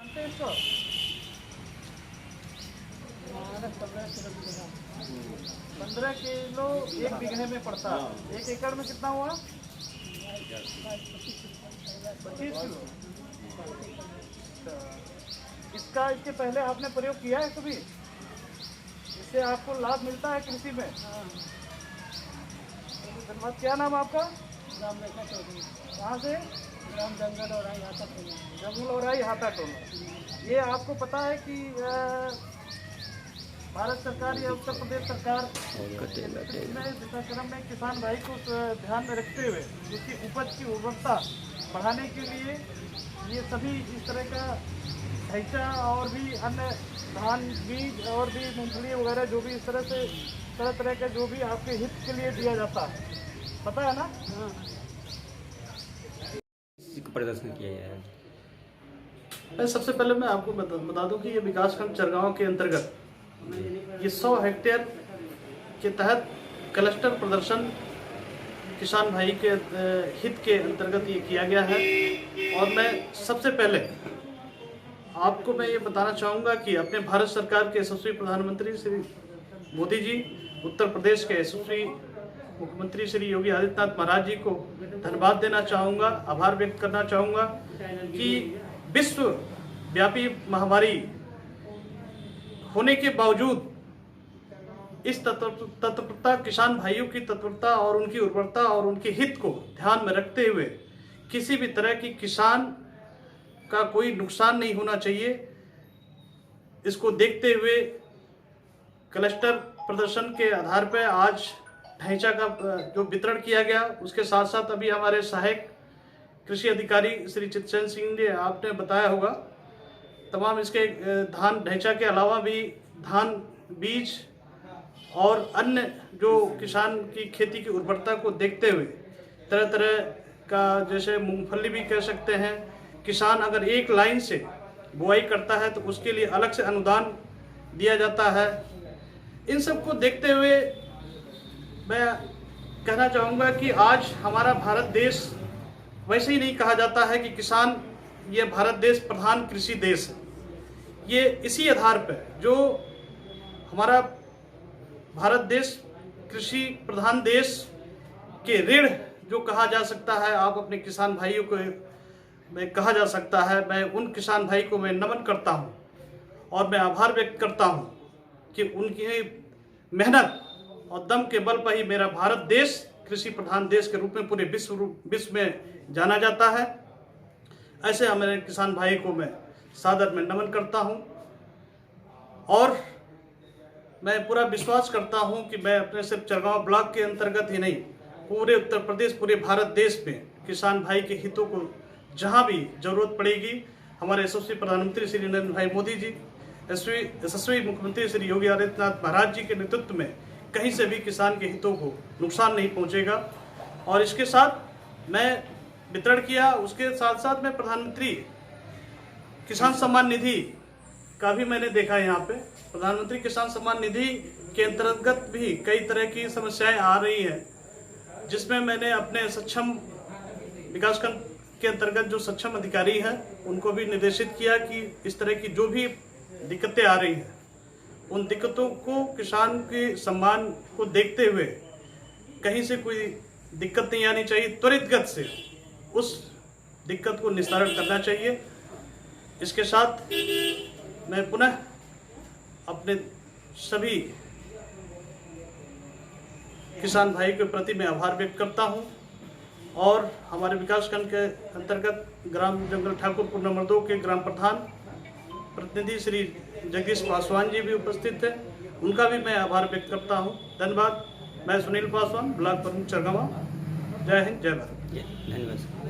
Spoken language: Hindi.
इसको 15 किलो एक बीघे में पड़ता है। 1 एकड़ में कितना हुआ? 25 किलो। इसका इसके पहले आपने प्रयोग किया है कभी? इससे आपको लाभ मिलता है कृषि में? धन्यवाद। क्या नाम आपका? कहाँ से? जंगल औराई हाथा टोला। ये आपको पता है कि भारत सरकार या उत्तर प्रदेश सरकार में विकासक्रम में किसान भाई को ध्यान में रखते हुए उसकी उपज की उर्वरता बढ़ाने के लिए ये सभी इस तरह का ढैंचा और भी अन्य धान बीज और भी मूंगफली वगैरह जो भी इस तरह से तरह का जो भी आपके हित के लिए दिया जाता है, पता है ना? प्रदर्शन किया गया है। सबसे पहले मैं आपको बता दूं कि ये विकासखंड चरगांव के अंतर्गत ये 100 हेक्टेयर के तहत क्लस्टर प्रदर्शन किसान भाई के हित के अंतर्गत ये किया गया है। और मैं सबसे पहले आपको मैं ये बताना चाहूँगा कि अपने भारत सरकार के यशस्वी प्रधानमंत्री श्री मोदी जी, उत्तर प्रदेश के यशस्वी मुख्यमंत्री श्री योगी आदित्यनाथ महाराज जी को धन्यवाद देना चाहूँगा, आभार व्यक्त करना चाहूँगा कि विश्व व्यापी महामारी होने के बावजूद इस तत्परता किसान भाइयों की तत्परता और उनकी उर्वरता और उनके हित को ध्यान में रखते हुए किसी भी तरह की किसान का कोई नुकसान नहीं होना चाहिए, इसको देखते हुए क्लस्टर प्रदर्शन के आधार पर आज ढैंचा का जो वितरण किया गया। उसके साथ साथ अभी हमारे सहायक कृषि अधिकारी श्री चित्तचंद सिंह ने आपने बताया होगा तमाम इसके धान ढैंचा के अलावा भी धान बीज और अन्य जो किसान की खेती की उर्वरता को देखते हुए तरह तरह का, जैसे मूंगफली भी कह सकते हैं, किसान अगर एक लाइन से बुआई करता है तो उसके लिए अलग से अनुदान दिया जाता है। इन सब को देखते हुए मैं कहना चाहूँगा कि आज हमारा भारत देश वैसे ही नहीं कहा जाता है कि किसान, ये भारत देश प्रधान कृषि देश है। ये इसी आधार पर जो हमारा भारत देश कृषि प्रधान देश के ऋण जो कहा जा सकता है, आप अपने किसान भाइयों को में कहा जा सकता है, मैं उन किसान भाई को मैं नमन करता हूं और मैं आभार व्यक्त करता हूं कि उनकी मेहनत और दम के बल पर ही मेरा भारत देश कृषि प्रधान देश के रूप में पूरे विश्व में जाना जाता है। ऐसे हमारे किसान भाई को मैं सादर में नमन करता हूं और मैं पूरा विश्वास करता हूं कि मैं अपने सिर्फ चरगांव ब्लॉक के अंतर्गत ही नहीं, पूरे उत्तर प्रदेश, पूरे भारत देश में किसान भाई के हितों को जहां भी जरूरत पड़ेगी, हमारे यशस्वी प्रधानमंत्री श्री नरेंद्र भाई मोदी जी, यशस्वी मुख्यमंत्री श्री योगी आदित्यनाथ महाराज जी के नेतृत्व में कहीं से भी किसान के हितों को नुकसान नहीं पहुंचेगा। और इसके साथ मैं वितरण किया, उसके साथ साथ मैं प्रधानमंत्री किसान सम्मान निधि का भी मैंने देखा। यहाँ पे प्रधानमंत्री किसान सम्मान निधि के अंतर्गत भी कई तरह की समस्याएं आ रही हैं, जिसमें मैंने अपने सक्षम विकासखंड के अंतर्गत जो सक्षम अधिकारी हैं उनको भी निर्देशित किया कि इस तरह की जो भी दिक्कतें आ रही हैं, उन दिक्कतों को किसान के सम्मान को देखते हुए कहीं से कोई दिक्कत नहीं आनी चाहिए, त्वरित गति से उस दिक्कत को निस्तारण करना चाहिए। इसके साथ मैं पुनः अपने सभी किसान भाई के प्रति मैं आभार व्यक्त करता हूं और हमारे विकासखंड के अंतर्गत ग्राम जंगल ठाकुरपुर नंबर 2 के ग्राम प्रधान प्रतिनिधि श्री जगदीश पासवान जी भी उपस्थित थे, उनका भी मैं आभार व्यक्त करता हूं। धन्यवाद। मैं सुनील पासवान, ब्लॉक प्रमुख चरगांव। जय हिंद, जय भारत। धन्यवाद।